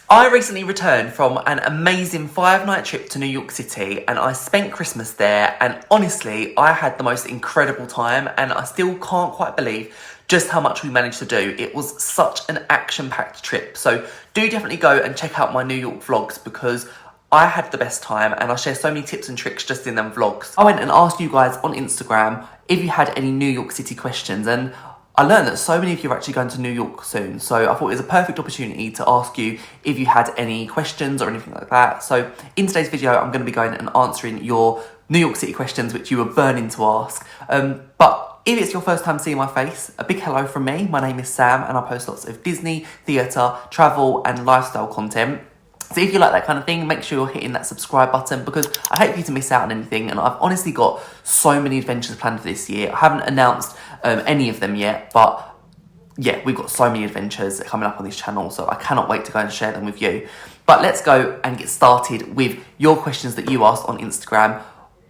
I recently returned from an amazing 5-night trip to New York City and I spent Christmas there, and honestly, I had the most incredible time and I still can't quite believe just how much we managed to do. It was such an action-packed trip, so do definitely go and check out my New York vlogs because I had the best time and I share so many tips and tricks just in them vlogs. I went and asked you guys on Instagram if you had any New York City questions, and I learned that so many of you are actually going to New York soon, so I thought it was a perfect opportunity to ask you if you had any questions or anything like that. So in today's video, I'm going to be going and answering your New York City questions, which you were burning to ask. But if it's your first time seeing my face, a big hello from me. My name is Sam and I post lots of Disney, theatre, travel and lifestyle content. So if you like that kind of thing, make sure you're hitting that subscribe button because I hate for you to miss out on anything, and I've honestly got so many adventures planned for this year. I haven't announced any of them yet, but yeah, we've got so many adventures coming up on this channel, so I cannot wait to go and share them with you. But let's go and get started with your questions that you asked on Instagram,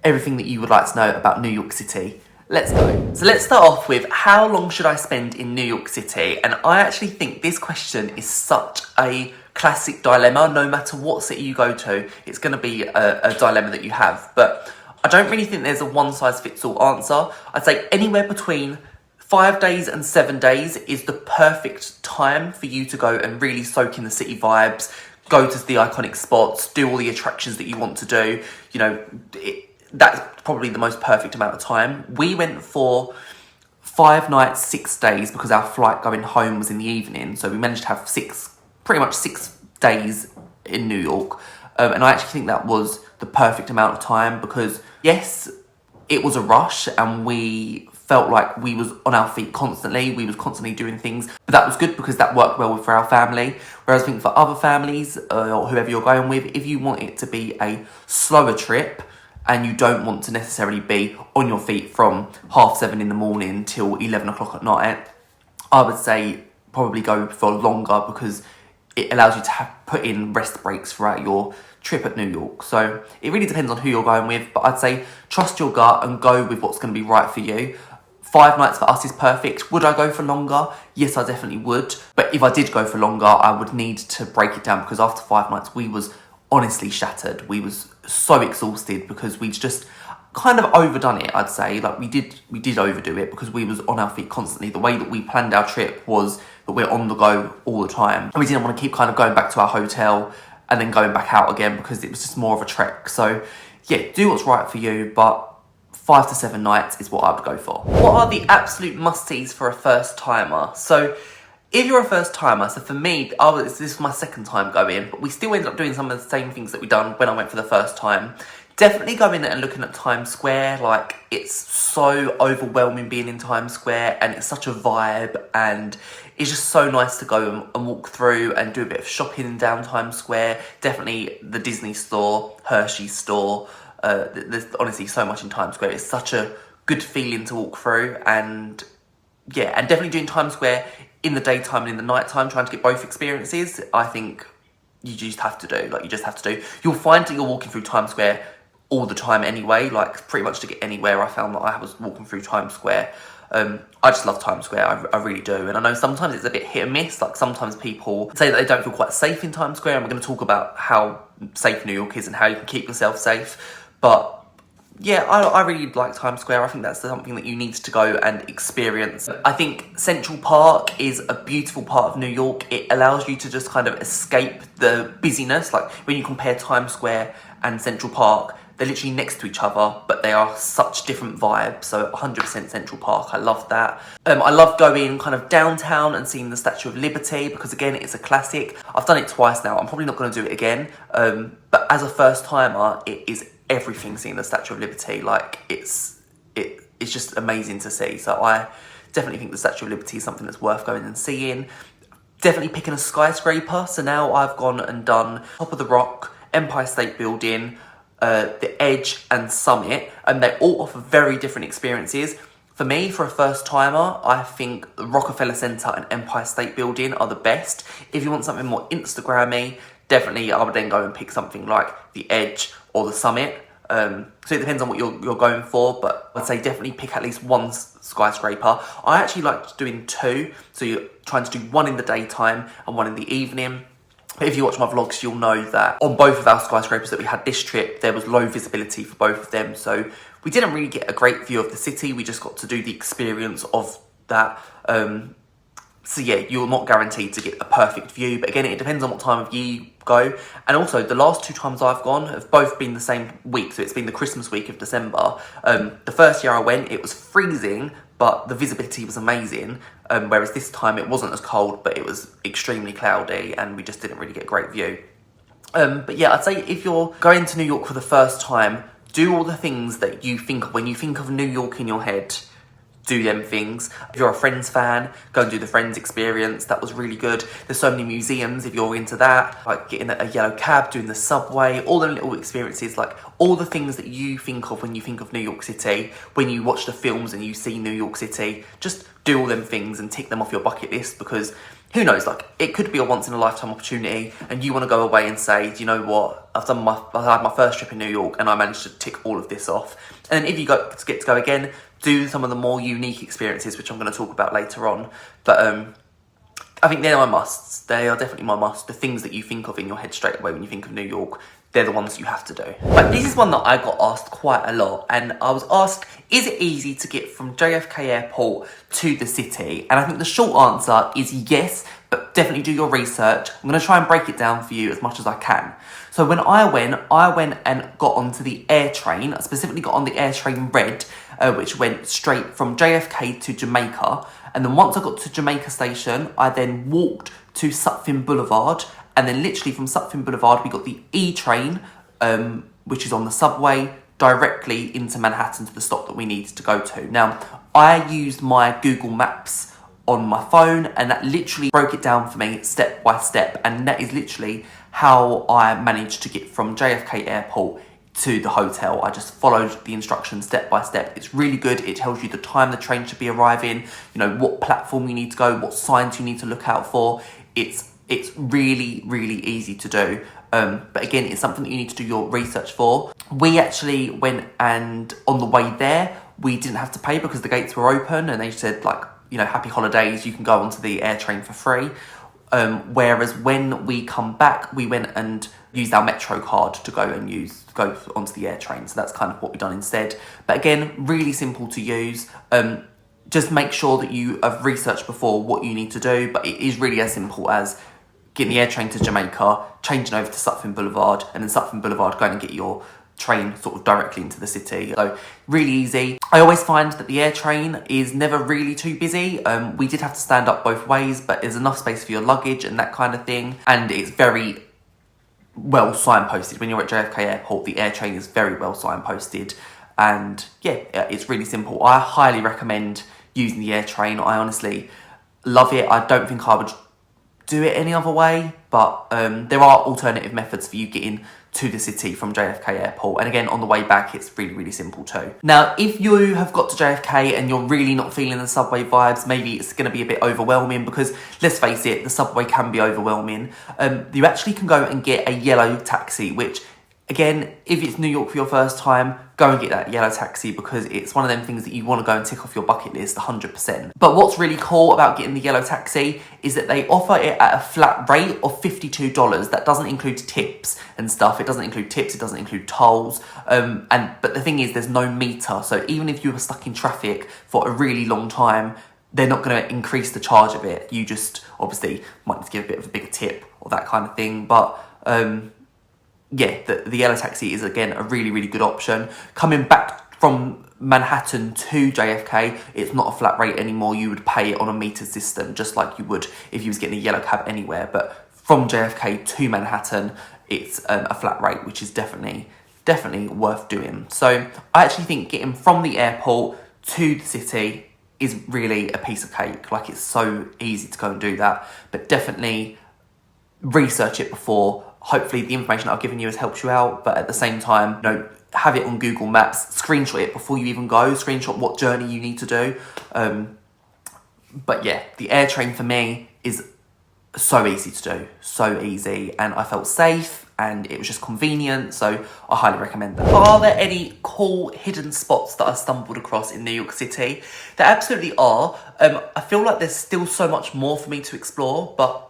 everything that you would like to know about New York City. Let's go. So let's start off with, how long should I spend in New York City? And I actually think this question is such a classic dilemma. No matter what city you go to, it's going to be a dilemma that you have. But I don't really think there's a one-size-fits-all answer. I'd say anywhere between 5 days and 7 days is the perfect time for you to go and really soak in the city vibes, go to the iconic spots, do all the attractions that you want to do. You know, that's probably the most perfect amount of time. We went for 5 nights, 6 days because our flight going home was in the evening. So we managed to have pretty much 6 days in New York. And I actually think that was the perfect amount of time because, yes, it was a rush and we felt like we was on our feet constantly. We was constantly doing things. But that was good because that worked well for our family. Whereas I think for other families or whoever you're going with, if you want it to be a slower trip and you don't want to necessarily be on your feet from 7:30 in the morning till 11 o'clock at night, I would say probably go for longer because it allows you to put in rest breaks throughout your trip at New York. So it really depends on who you're going with, but I'd say trust your gut and go with what's going to be right for you. 5 nights for us is perfect. Would I go for longer? Yes, I definitely would. But if I did go for longer, I would need to break it down because after 5 nights, we was honestly shattered. We was so exhausted because we'd just kind of overdone it, I'd say. Like we did overdo it because we was on our feet constantly. The way that we planned our trip was that we're on the go all the time. And we didn't want to keep kind of going back to our hotel and then going back out again because it was just more of a trek. So yeah, do what's right for you, but 5 to 7 nights is what I would go for. What are the absolute must-sees for a first timer? So if you're a first timer, so for me, this is my second time going, but we still ended up doing some of the same things that we done when I went for the first time. Definitely go in and looking at Times Square. Like, it's so overwhelming being in Times Square and it's such a vibe and it's just so nice to go and walk through and do a bit of shopping down Times Square. Definitely the Disney store, Hershey's store. There's honestly so much in Times Square. It's such a good feeling to walk through, and yeah, and definitely doing Times Square in the daytime and in the nighttime, trying to get both experiences, I think you just have to do. Like, you just have to do. You'll find that you're walking through Times Square all the time anyway. Like, pretty much to get anywhere, I found that I was walking through Times Square. I just love Times Square, I really do. And I know sometimes it's a bit hit and miss. Like, sometimes people say that they don't feel quite safe in Times Square, and we're going to talk about how safe New York is and how you can keep yourself safe. But yeah, I really like Times Square. I think that's something that you need to go and experience. I think Central Park is a beautiful part of New York. It allows you to just kind of escape the busyness. Like, when you compare Times Square and Central Park, they're literally next to each other, but they are such different vibes. So 100% Central Park, I love that. I love going kind of downtown and seeing the Statue of Liberty because, again, it's a classic. I've done it twice now. I'm probably not going to do it again. But as a first timer, it is everything seeing the Statue of Liberty. Like, it's just amazing to see. So I definitely think the Statue of Liberty is something that's worth going and seeing. Definitely picking a skyscraper. So now I've gone and done Top of the Rock, Empire State Building, the Edge and Summit, and they all offer very different experiences. For me, for a first timer, I think the Rockefeller Center and Empire State Building are the best. If you want something more Instagrammy, definitely I would then go and pick something like the Edge or the Summit. So it depends on what you're going for, but I'd say definitely pick at least one skyscraper. I actually like doing 2, so you're trying to do one in the daytime and one in the evening. But if you watch my vlogs, you'll know that on both of our skyscrapers that we had this trip, there was low visibility for both of them. So we didn't really get a great view of the city. We just got to do the experience of that. So yeah, you're not guaranteed to get a perfect view. But again, it depends on what time of year you go. And also, the last 2 times I've gone have both been the same week. So it's been the Christmas week of December. The first year I went, it was freezing, but the visibility was amazing. Whereas this time it wasn't as cold, but it was extremely cloudy and we just didn't really get a great view. But yeah, I'd say if you're going to New York for the first time, do all the things that you think of. When you think of New York in your head, do them things. If you're a Friends fan, go and do the Friends experience. That was really good. There's so many museums if you're into that, like getting a yellow cab, doing the subway, all the little experiences, like all the things that you think of when you think of New York City, when you watch the films and you see New York City, just do all them things and tick them off your bucket list, because who knows, like it could be a once in a lifetime opportunity and you want to go away and say, do you know what, I had my first trip in New York and I managed to tick all of this off. And if you get to go again, do some of the more unique experiences, which I'm going to talk about later on. But I think they're my musts. They are definitely my must. The things that you think of in your head straight away when you think of New York, they're the ones you have to do. But this is one that I got asked quite a lot. And I was asked, is it easy to get from JFK Airport to the city? And I think the short answer is yes, but definitely do your research. I'm going to try and break it down for you as much as I can. So when I went and got onto the air train. I specifically got on the air train Red, which went straight from JFK to Jamaica. And then once I got to Jamaica Station, I then walked to Sutphin Boulevard. And then literally from Sutphin Boulevard, we got the E train, which is on the subway, directly into Manhattan to the stop that we needed to go to. Now, I used my Google Maps on my phone, and that literally broke it down for me step by step. And that is literally how I managed to get from JFK Airport to the hotel. I just followed the instructions step by step. It's really good. It tells you the time the train should be arriving, you know, what platform you need to go, what signs you need to look out for. It's really, really easy to do. But again, it's something that you need to do your research for. We actually went, and on the way there, we didn't have to pay because the gates were open and they said, like, you know, happy holidays, you can go onto the air train for free. Whereas when we come back, we went and used our Metro card to go onto the air train. So that's kind of what we've done instead. But again, really simple to use. Just make sure that you have researched before what you need to do. But it is really as simple as getting the air train to Jamaica, changing over to Sutphin Boulevard, and then Sutphin Boulevard going and get your train sort of directly into the city. So really easy. I always find that the air train is never really too busy. We did have to stand up both ways, but there's enough space for your luggage and that kind of thing. And it's very well signposted. When you're at JFK Airport, the air train is very well signposted. And yeah, it's really simple. I highly recommend using the air train. I honestly love it. I don't think I would do it any other way, but there are alternative methods for you getting to the city from JFK Airport. And again, on the way back, it's really, really simple too. Now, if you have got to JFK and you're really not feeling the subway vibes, maybe it's going to be a bit overwhelming, because let's face it, the subway can be overwhelming. You actually can go and get a yellow taxi, which, again, if it's New York for your first time, go and get that yellow taxi, because it's one of them things that you want to go and tick off your bucket list 100%. But what's really cool about getting the yellow taxi is that they offer it at a flat rate of $52. That doesn't include tips and stuff. It doesn't include tips. It doesn't include tolls. But the thing is, there's no meter. So even if you were stuck in traffic for a really long time, they're not going to increase the charge of it. You just obviously might need to give a bit of a bigger tip or that kind of thing. But yeah, the yellow taxi is, again, a really, really good option. Coming back from Manhattan to JFK, it's not a flat rate anymore. You would pay it on a meter system, just like you would if you was getting a yellow cab anywhere. But from JFK to Manhattan, it's a flat rate, which is definitely worth doing. So I actually think getting from the airport to the city is really a piece of cake. Like, it's so easy to go and do that. But definitely research it before. Hopefully the information I've given you has helped you out, but at the same time, you know, have it on Google Maps, screenshot it before you even go, screenshot what journey you need to do. But yeah, the air train for me is so easy to do, so easy, and I felt safe and it was just convenient, so I highly recommend that. Are there any cool hidden spots that I stumbled across in New York City? There absolutely are. I feel like there's still so much more for me to explore, but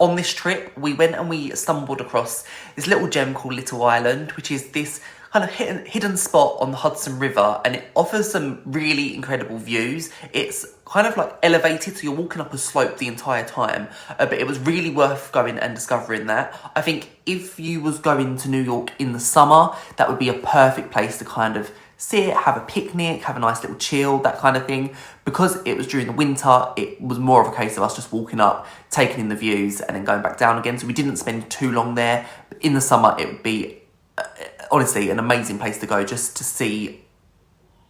on this trip, we went and we stumbled across this little gem called Little Island, which is this kind of hidden spot on the Hudson River, and it offers some really incredible views. It's kind of like elevated, so you're walking up a slope the entire time, but it was really worth going and discovering that. I think if you was going to New York in the summer, that would be a perfect place to kind of sit, have a picnic, have a nice little chill, that kind of thing. Because it was during the winter, it was more of a case of us just walking up, taking in the views, and then going back down again. So we didn't spend too long there. In the summer, it would be honestly an amazing place to go just to see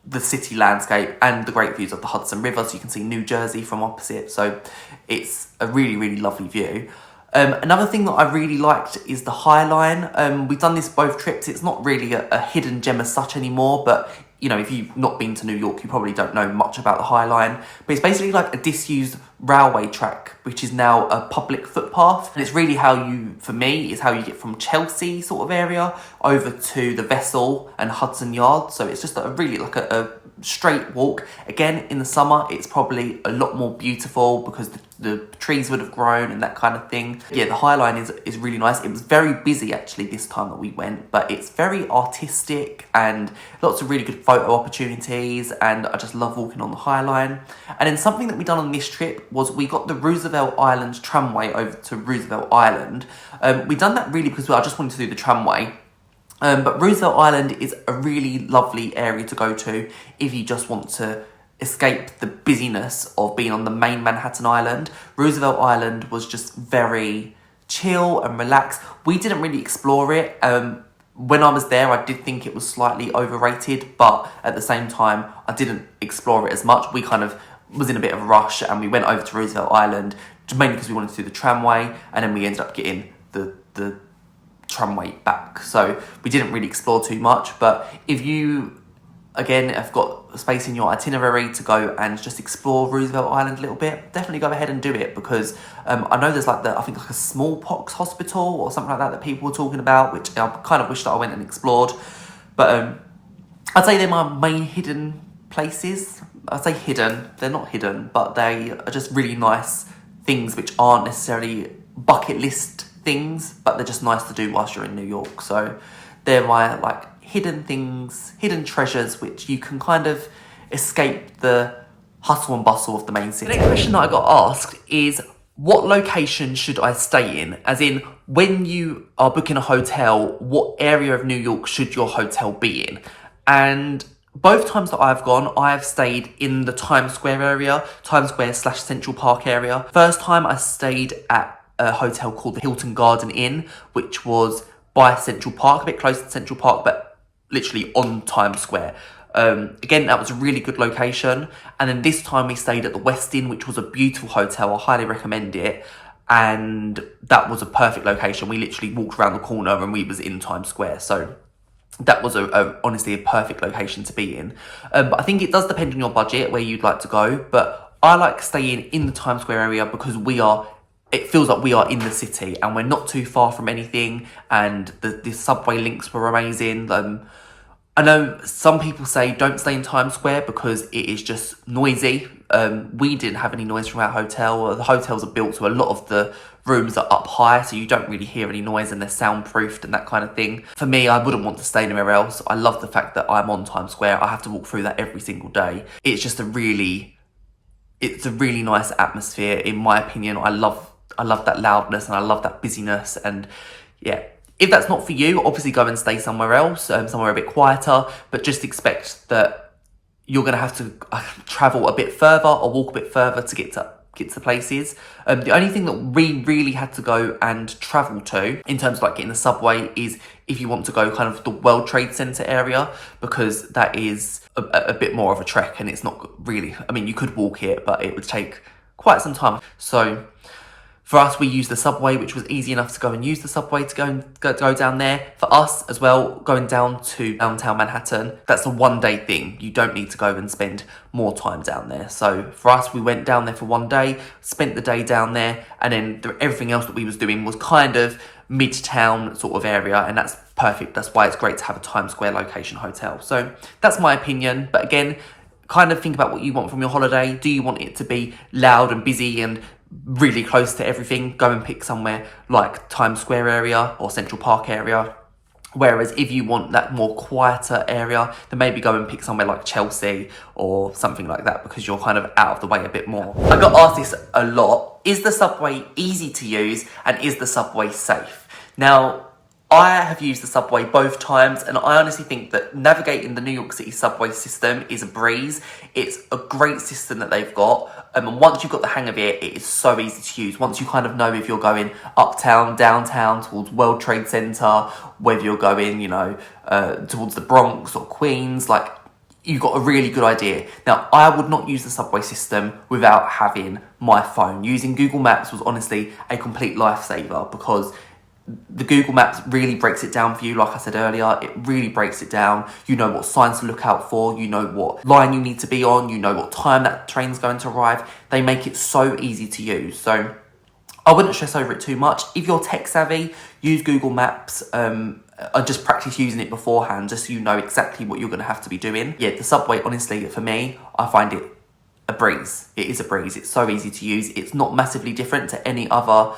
the city landscape and the great views of the Hudson River, so you can see New Jersey from opposite. So it's a really, really lovely view. Another thing that I really liked is the High Line. We've done this both trips. It's not really a hidden gem as such anymore, but you know, if you've not been to New York, you probably don't know much about the High Line. But it's basically like a disused railway track, which is now a public footpath. And it's really how you, for me, is how you get from Chelsea sort of area over to the Vessel and Hudson Yard. So it's just a really like a straight walk. Again, in the summer, it's probably a lot more beautiful because the trees would have grown and that kind of thing. Yeah, the High Line is really nice. It was very busy actually this time that we went, but it's very artistic and lots of really good photo opportunities, and I just love walking on the High Line. And then something that we done on this trip was we got the Roosevelt Island tramway over to Roosevelt Island. We done that really because I just wanted to do the tramway. But Roosevelt Island is a really lovely area to go to if you just want to escape the busyness of being on the main Manhattan Island. Roosevelt Island was just very chill and relaxed. We didn't really explore it. When I was there, I did think it was slightly overrated, but at the same time, I didn't explore it as much. We kind of was in a bit of a rush and we went over to Roosevelt Island, mainly because we wanted to do the tramway, and then we ended up getting the tramway back. So we didn't really explore too much, but if you, again, have got space in your itinerary to go and just explore Roosevelt Island a little bit, definitely go ahead and do it, because I know there's like I think like a smallpox hospital or something like that people were talking about, which I kind of wish that I went and explored. But I'd say they're my main hidden places. I'd say hidden, they're not hidden, but they are just really nice things which aren't necessarily bucket list things, but they're just nice to do whilst you're in New York. So they're my like hidden things, hidden treasures, which you can kind of escape the hustle and bustle of the main city. The next question that I got asked is, what location should I stay in? As in, when you are booking a hotel, what area of New York should your hotel be in? And both times that I've gone, I've stayed in the Times Square area, Times Square / Central Park area. First time I stayed at a hotel called the Hilton Garden Inn, which was by Central Park, a bit closer to Central Park, but literally on Times Square. Again, that was a really good location. And then this time we stayed at the West Inn, which was a beautiful hotel. I highly recommend it. And that was a perfect location. We literally walked around the corner and we was in Times Square. So that was honestly a perfect location to be in. But I think it does depend on your budget where you'd like to go. But I like staying in the Times Square area because it feels like we are in the city and we're not too far from anything, and the subway links were amazing. I know some people say don't stay in Times Square because it is just noisy. We didn't have any noise from our hotel. The hotels are built so a lot of the rooms are up high, so you don't really hear any noise and they're soundproofed and that kind of thing. For me, I wouldn't want to stay anywhere else. I love the fact that I'm on Times Square. I have to walk through that every single day. It's just a really nice atmosphere, in my opinion. I love that loudness and I love that busyness. And yeah, if that's not for you, obviously go and stay somewhere else, somewhere a bit quieter, but just expect that you're going to have to travel a bit further or walk a bit further to get to places. The only thing that we really had to go and travel to in terms of like getting the subway is if you want to go kind of the World Trade Center area, because that is a bit more of a trek and it's not really, I mean, you could walk it, but it would take quite some time. So for us, we used the subway, which was easy enough to go and use the subway to go down there. For us as well, going down to downtown Manhattan, that's a one-day thing. You don't need to go and spend more time down there. So for us, we went down there for one day, spent the day down there, and then everything else that we was doing was kind of midtown sort of area, and that's perfect. That's why it's great to have a Times Square location hotel. So that's my opinion. But again, kind of think about what you want from your holiday. Do you want it to be loud and busy and really close to everything, go and pick somewhere like Times Square area or Central Park area. Whereas if you want that more quieter area, then maybe go and pick somewhere like Chelsea or something like that, because you're kind of out of the way a bit more. I got asked this a lot. Is the subway easy to use and is the subway safe? Now, I have used the subway both times, and I honestly think that navigating the New York City subway system is a breeze. It's a great system that they've got. And once you've got the hang of it, it is so easy to use. Once you kind of know if you're going uptown, downtown, towards World Trade Center, whether you're going, towards the Bronx or Queens, like, you've got a really good idea. Now, I would not use the subway system without having my phone. Using Google Maps was honestly a complete lifesaver, because the Google Maps really breaks it down for you. Like I said earlier, it really breaks it down. You know what signs to look out for. You know what line you need to be on. You know what time that train's going to arrive. They make it so easy to use. So I wouldn't stress over it too much. If you're tech savvy, use Google Maps. I just practice using it beforehand, just so you know exactly what you're going to have to be doing. Yeah, the subway, honestly, for me, I find it a breeze. It is a breeze. It's so easy to use. It's not massively different to any other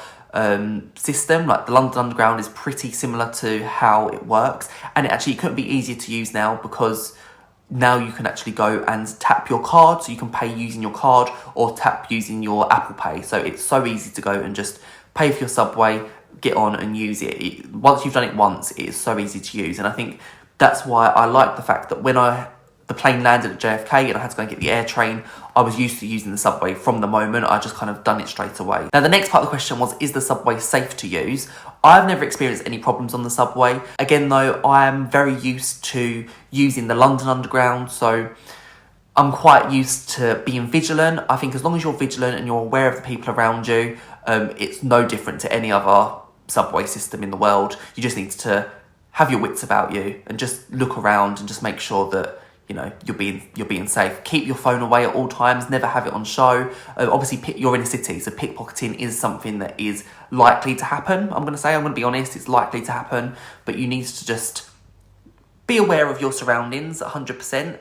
system. Like the London Underground is pretty similar to how it works, and it couldn't be easier to use now, because now you can actually go and tap your card, so you can pay using your card or tap using your Apple Pay. So it's so easy to go and just pay for your subway, get on and use it. Once you've done it once, it is so easy to use. And I think that's why I like the fact that when the plane landed at JFK and I had to go and get the air train, I was used to using the subway from the moment. I just kind of done it straight away. Now, the next part of the question was, is the subway safe to use? I've never experienced any problems on the subway. Again, though, I am very used to using the London Underground, so I'm quite used to being vigilant. I think as long as you're vigilant and you're aware of the people around you, it's no different to any other subway system in the world. You just need to have your wits about you and just look around and just make sure that you're being safe. Keep your phone away at all times. Never have it on show. Obviously, you're in a city, so pickpocketing is something that is likely to happen. I'm going to be honest, it's likely to happen, but you need to just be aware of your surroundings 100%.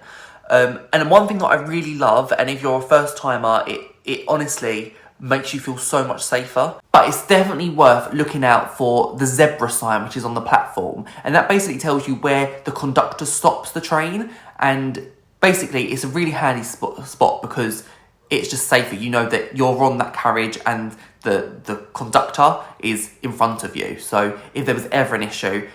And one thing that I really love, and if you're a first timer, it honestly makes you feel so much safer. But it's definitely worth looking out for the zebra sign, which is on the platform. And that basically tells you where the conductor stops the train. And basically, it's a really handy spot because it's just safer. You know that you're on that carriage and the conductor is in front of you. So if there was ever an issue,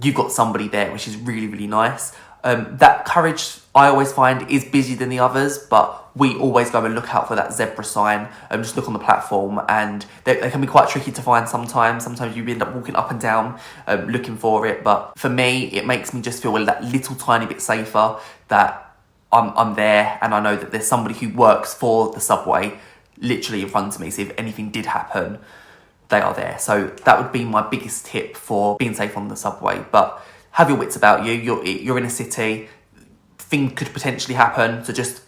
you've got somebody there, which is really, really nice. That carriage, I always find, is busier than the others, but we always go and look out for that zebra sign. Just look on the platform, and they can be quite tricky to find sometimes. Sometimes you end up walking up and down looking for it, but for me, it makes me just feel that little tiny bit safer that I'm there, and I know that there's somebody who works for the subway literally in front of me, so if anything did happen, they are there. So that would be my biggest tip for being safe on the subway. But have your wits about you. You're in a city. Things could potentially happen, so just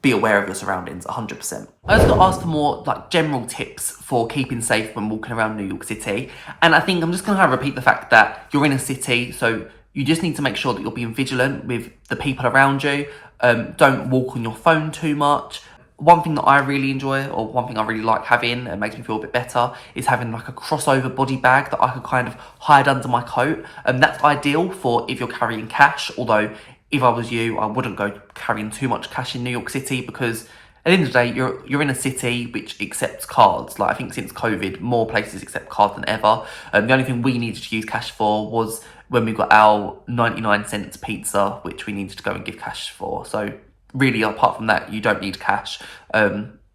be aware of your surroundings 100%. I also got asked for more general tips for keeping safe when walking around New York City. And I think I'm just going to repeat the fact that you're in a city, so you just need to make sure that you're being vigilant with the people around you. Don't walk on your phone too much. One thing that I really enjoy, or one thing I really like having and makes me feel a bit better, is having a crossover body bag that I could kind of hide under my coat. And that's ideal for if you're carrying cash, although if I was you, I wouldn't go carrying too much cash in New York City, because at the end of the day, you're in a city which accepts cards. I think since COVID, more places accept cards than ever. The only thing we needed to use cash for was when we got our 99-cent pizza, which we needed to go and give cash for. So really, apart from that, you don't need cash.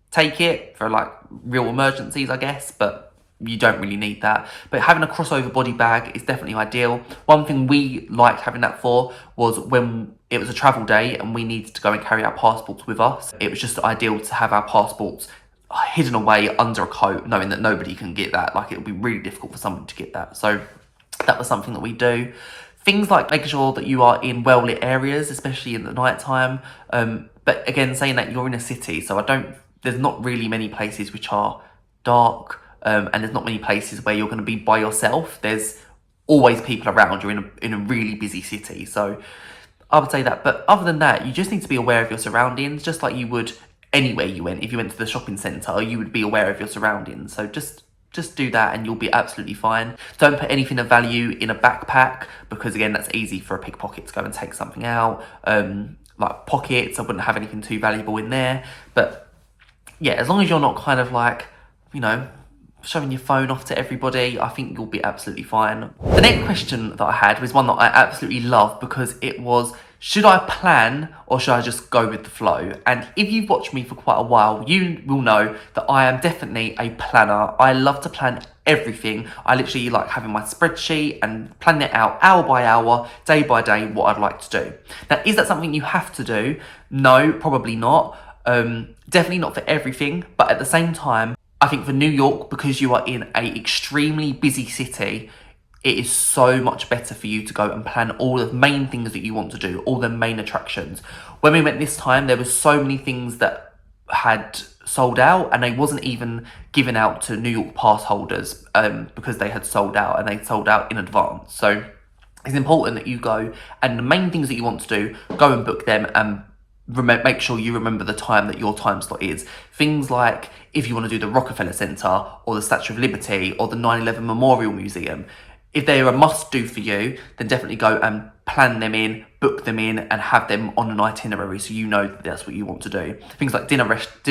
Take it for real emergencies, I guess, but you don't really need that. But having a crossover body bag is definitely ideal. One thing we liked having that for was when it was a travel day and we needed to go and carry our passports with us. It was just ideal to have our passports hidden away under a coat, knowing that nobody can get that. It would be really difficult for somebody to get that. So that was something that we do. Things like making sure that you are in well-lit areas, especially in the night time. But again, saying that you're in a city, so there's not really many places which are dark, and there's not many places where you're going to be by yourself. There's always people around. You're in a really busy city, so I would say that. But other than that, you just need to be aware of your surroundings, just like you would anywhere you went. If you went to the shopping centre, you would be aware of your surroundings. So just do that and you'll be absolutely fine. Don't put anything of value in a backpack, because again, that's easy for a pickpocket to go and take something out. Like pockets, I wouldn't have anything too valuable in there. But yeah, as long as you're not kind of like, you know, showing your phone off to everybody, I think you'll be absolutely fine. The next question that I had was one that I absolutely love, because it was, should I plan or should I just go with the flow? And if you've watched me for quite a while, you will know that I am definitely a planner. I love to plan everything. I literally like having my spreadsheet and planning it out hour by hour, day by day, what I'd like to do. Now, is that something you have to do? No, probably not. Definitely not for everything, but at the same time, I think for New York, because you are in an extremely busy city, it is so much better for you to go and plan all the main things that you want to do, all the main attractions. When we went this time, there were so many things that had sold out, and they wasn't even given out to New York pass holders because they had sold out, and they sold out in advance. So it's important that you go, and the main things that you want to do, go and book them and make sure you remember the time that your time slot is. Things like if you want to do the Rockefeller Center or the Statue of Liberty or the 9/11 Memorial Museum, if they're a must-do for you, then definitely go and plan them in, book them in, and have them on an itinerary so you know that that's what you want to do. Things like dinner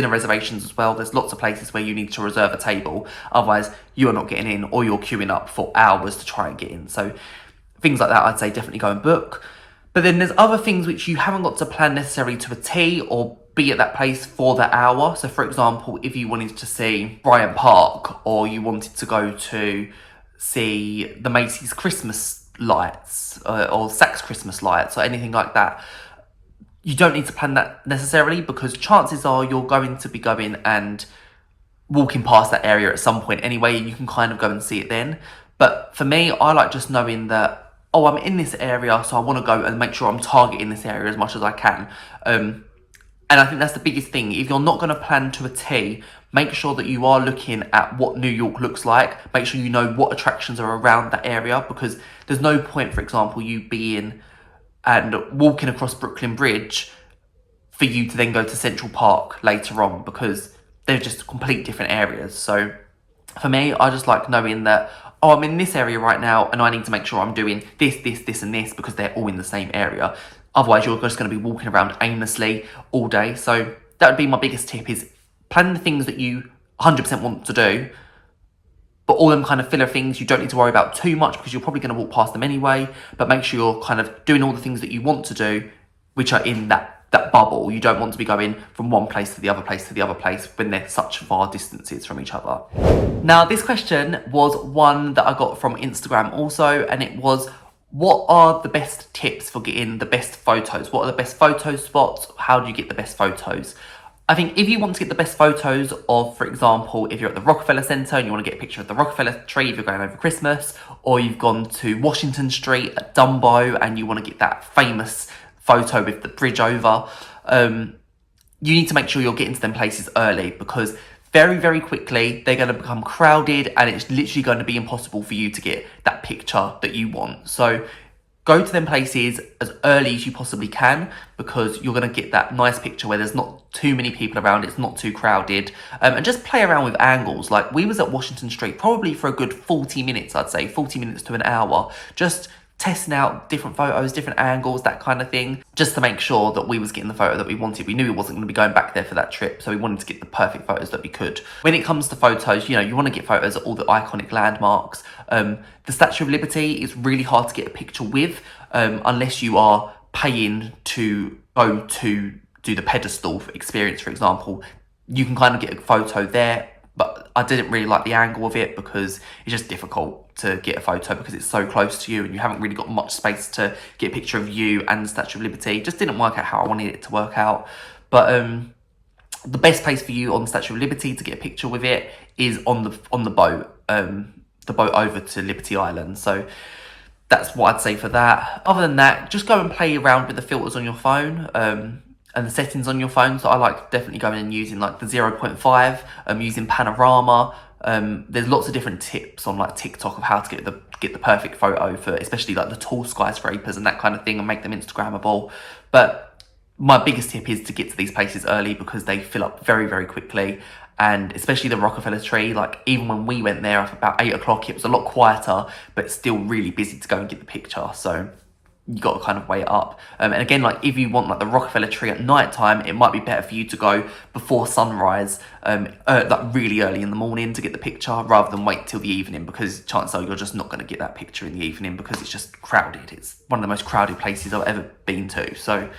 reservations as well. There's lots of places where you need to reserve a table. Otherwise, you are not getting in, or you're queuing up for hours to try and get in. So things like that, I'd say definitely go and book. But then there's other things which you haven't got to plan necessarily to a T or be at that place for the hour. So for example, if you wanted to see Bryant Park, or you wanted to go to see the Macy's Christmas lights or Saks Christmas lights or anything like that, you don't need to plan that necessarily, because chances are you're going to be going and walking past that area at some point anyway, and you can kind of go and see it then. But for me, I like just knowing that, oh, I'm in this area, so I want to go and make sure I'm targeting this area as much as I can. And I think that's the biggest thing. If you're not going to plan to a T, make sure that you are looking at what New York looks like. Make sure you know what attractions are around that area, because there's no point, for example, you being and walking across Brooklyn Bridge for you to then go to Central Park later on, because they're just complete different areas. So for me, I just like knowing that, oh, I'm in this area right now and I need to make sure I'm doing this, this, this and this, because they're all in the same area. Otherwise, you're just going to be walking around aimlessly all day. So that would be my biggest tip, is plan the things that you 100% want to do, but all them kind of filler things you don't need to worry about too much, because you're probably going to walk past them anyway. But make sure you're kind of doing all the things that you want to do, which are in that bubble. You don't want to be going from one place to the other place to the other place when they're such far distances from each other. Now, this question was one that I got from Instagram also, and it was, what are the best tips for getting the best photos? What are the best photo spots? How do you get the best photos? I think if you want to get the best photos of, for example, if you're at the Rockefeller Center and you want to get a picture of the Rockefeller tree if you're going over Christmas, or you've gone to Washington Street at Dumbo and you want to get that famous photo with the bridge over, you need to make sure you're getting to them places early, because very, very quickly they're going to become crowded and it's literally going to be impossible for you to get that picture that you want. So go to them places as early as you possibly can, because you're going to get that nice picture where there's not too many people around, it's not too crowded, and just play around with angles. Like, we was at Washington Street probably for a good 40 minutes, I'd say 40 minutes to an hour, just testing out different photos, different angles, that kind of thing, just to make sure that we was getting the photo that we wanted. We knew we wasn't going to be going back there for that trip, so we wanted to get the perfect photos that we could. When it comes to photos, you know, you want to get photos of all the iconic landmarks. The Statue of Liberty is really hard to get a picture with, unless you are paying to go to do the pedestal experience, for example. You can kind of get a photo there, but I didn't really like the angle of it, because it's just difficult to get a photo because it's so close to you and you haven't really got much space to get a picture of you and the Statue of Liberty. It just didn't work out how I wanted it to work out. But the best place for you on the Statue of Liberty to get a picture with it is on the boat, the boat over to Liberty Island. So that's what I'd say for that. Other than that, just go and play around with the filters on your phone, and the settings on your phone. So I like definitely going and using like the 0.5, using panorama. There's lots of different tips on like TikTok of how to get the perfect photo for, especially like the tall skyscrapers and that kind of thing, and make them Instagrammable. But my biggest tip is to get to these places early because they fill up very, very quickly. And especially the Rockefeller Tree, like even when we went there at about 8 o'clock, it was a lot quieter, but still really busy to go and get the picture. So you got to kind of wait up. And again, like if you want like the Rockefeller Tree at night time, it might be better for you to go before sunrise, like really early in the morning to get the picture rather than wait till the evening, because chances are you're just not going to get that picture in the evening because it's just crowded. It's one of the most crowded places I've ever been to. So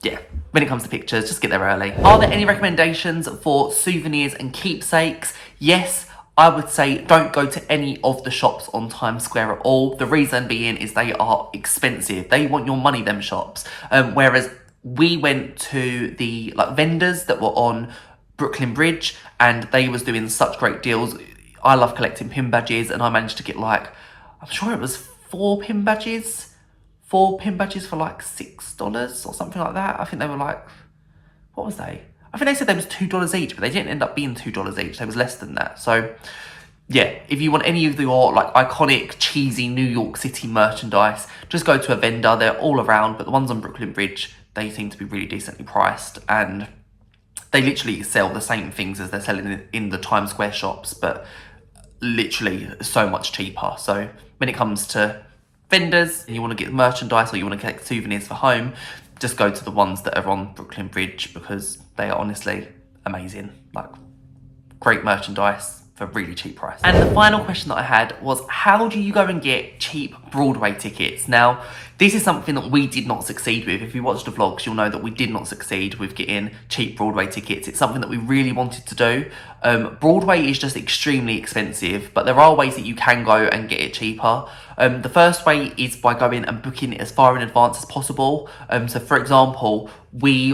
yeah, when it comes to pictures, just get there early. Are there any recommendations for souvenirs and keepsakes? Yes, I would say don't go to any of the shops on Times Square at all. The reason being is they are expensive. They want your money, them shops. Whereas we went to the like vendors that were on Brooklyn Bridge and they was doing such great deals. I love collecting pin badges and I managed to get like, I'm sure it was 4 pin badges for like $6 or something like that. I think they were like, what was they? I think they said they was $2 each, but they didn't end up being $2 each. They was less than that. So yeah, if you want any of your like iconic, cheesy New York City merchandise, just go to a vendor. They're all around, but the ones on Brooklyn Bridge, they seem to be really decently priced, and they literally sell the same things as they're selling in the Times Square shops, but literally so much cheaper. So when it comes to vendors and you want to get merchandise or you want to collect souvenirs for home, just go to the ones that are on Brooklyn Bridge because they are honestly amazing. Like, great merchandise for a really cheap price. And the final question that I had was, how do you go and get cheap Broadway tickets? Now, this is something that we did not succeed with. If you watched the vlogs, you'll know that we did not succeed with getting cheap Broadway tickets. It's something that we really wanted to do. Broadway is just extremely expensive, but there are ways that you can go and get it cheaper. The first way is by going and booking it as far in advance as possible. So for example, we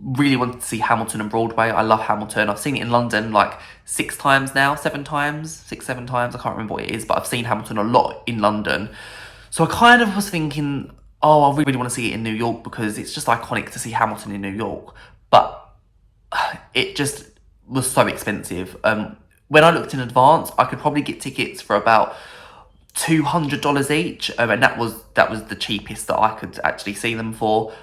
really wanted to see Hamilton and Broadway. I love Hamilton. I've seen it in London like 6 times now, 7 times, 6, 7 times. I can't remember what it is, but I've seen Hamilton a lot in London. So I kind of was thinking, oh, I really want to see it in New York because it's just iconic to see Hamilton in New York. But it just was so expensive. When I looked in advance, I could probably get tickets for about $200 each, and that was the cheapest that I could actually see them for.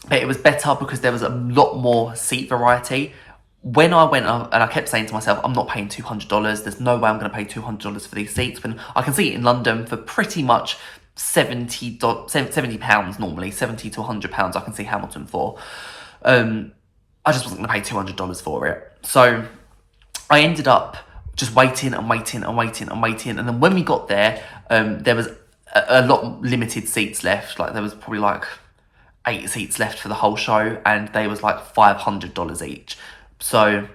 But it was better because there was a lot more seat variety. When I went and I kept saying to myself, I'm not paying $200. There's no way I'm going to pay $200 for these seats. When I can see it in London for pretty much £70 normally, £70 to £100 I can see Hamilton for. I just wasn't going to pay $200 for it. So I ended up just waiting. And then when we got there, there was a lot limited seats left. Like there was probably like 8 seats left for the whole show, and they was like $500 each. So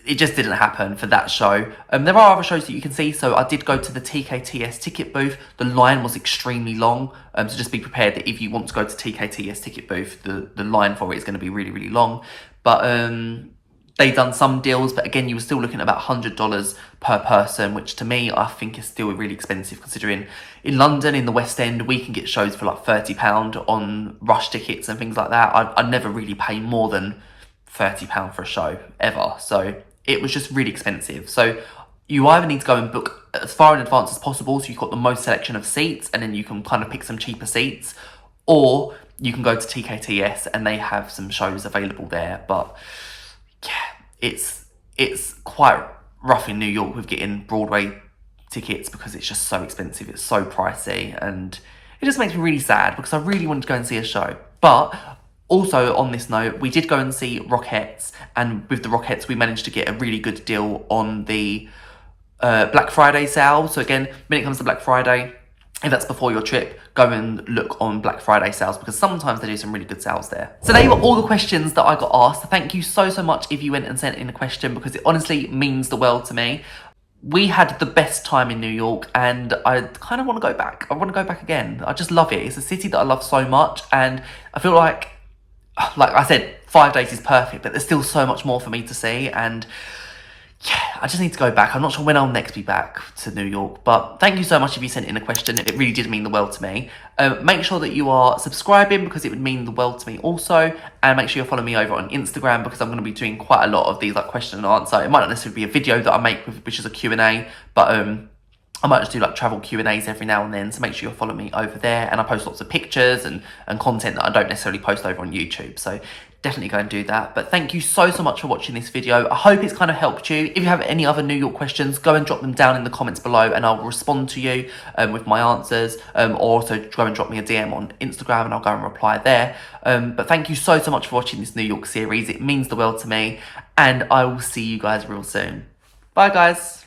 it just didn't happen for that show. There are other shows that you can see. So I did go to the TKTS ticket booth. The line was extremely long. So just be prepared that if you want to go to TKTS ticket booth, the line for it is going to be really, really long. But they done some deals, but again, you were still looking at about $100 per person, which to me, I think is still really expensive considering in London, in the West End, we can get shows for like £30 on rush tickets and things like that. I never really pay more than £30 for a show, ever. So it was just really expensive. So you either need to go and book as far in advance as possible so you've got the most selection of seats and then you can kind of pick some cheaper seats, or you can go to TKTS and they have some shows available there. But yeah, it's quite rough in New York with getting Broadway tickets because it's just so expensive. It's so pricey, and it just makes me really sad because I really wanted to go and see a show. But also on this note, we did go and see Rockettes, and with the Rockettes, we managed to get a really good deal on the Black Friday sale. So again, when it comes to Black Friday, if that's before your trip, go and look on Black Friday sales because sometimes they do some really good sales there. So they were all the questions that I got asked. Thank you so much if you went and sent in a question because it honestly means the world to me. We had the best time in New York and I kind of want to go back. I want to go back again. I just love it. It's a city that I love so much, and I feel like I said, 5 days is perfect, but there's still so much more for me to see, and yeah, I just need to go back. I'm not sure when I'll next be back to New York, but thank you so much if you sent in a question. It really did mean the world to me. Make sure that you are subscribing because it would mean the world to me also, and make sure you're following me over on Instagram because I'm going to be doing quite a lot of these like question and answer. It might not necessarily be a video that I make which is a Q&A, but I might just do like travel Q&As every now and then, so make sure you're following me over there. And I post lots of pictures and content that I don't necessarily post over on YouTube, so definitely go and do that. But thank you so much for watching this video. I hope it's kind of helped you. If you have any other New York questions, go and drop them down in the comments below and I'll respond to you with my answers, or also go and drop me a DM on Instagram and I'll go and reply there. But thank you so much for watching this New York series. It means the world to me, and I will see you guys real soon. Bye guys.